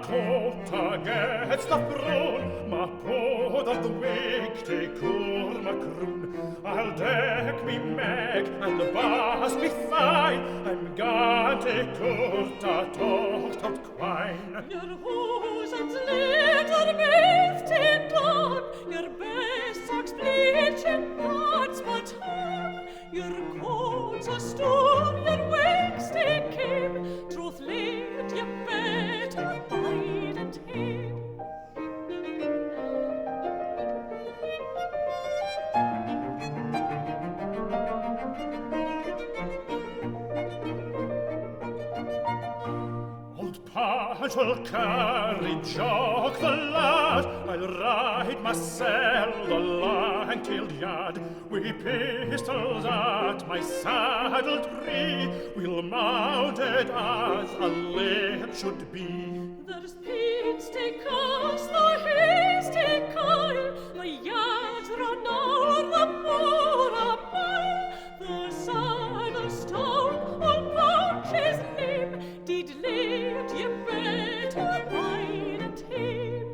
cota gets the throne, ma pod of the wig take cwr ma croon. I'll deck me meg and the bas me thigh, I'm gone take cota tocht out quine. Your hose and slitter beth te don, your best socks bleaching pots but harm. Your coats are storm, your wigs they came, troth laid ye better bide and tame. Patch will carry Jock the lad, I'll ride myself the lang-tailed yard. Wi' pistols at my saddle tree, we'll mount it as a lake should be. There's peats take us, the hills take Kyle, the yards run o'er the moor a mile. The saddle stone, all pouch his name, did lead ye better bide and tame.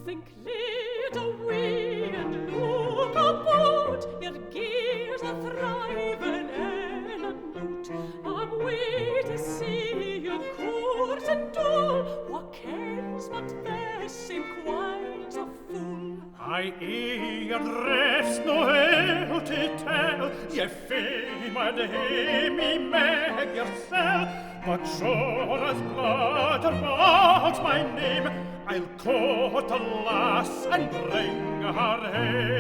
Think lead away and look about, your gears are thriving in a note. I'm way to see your course and dull, what kens but the same quines a fool. I ear dress no hell to tell, ye fame and me meg yourself, but sure as blood about my name, I'll court a lass and bring her hame.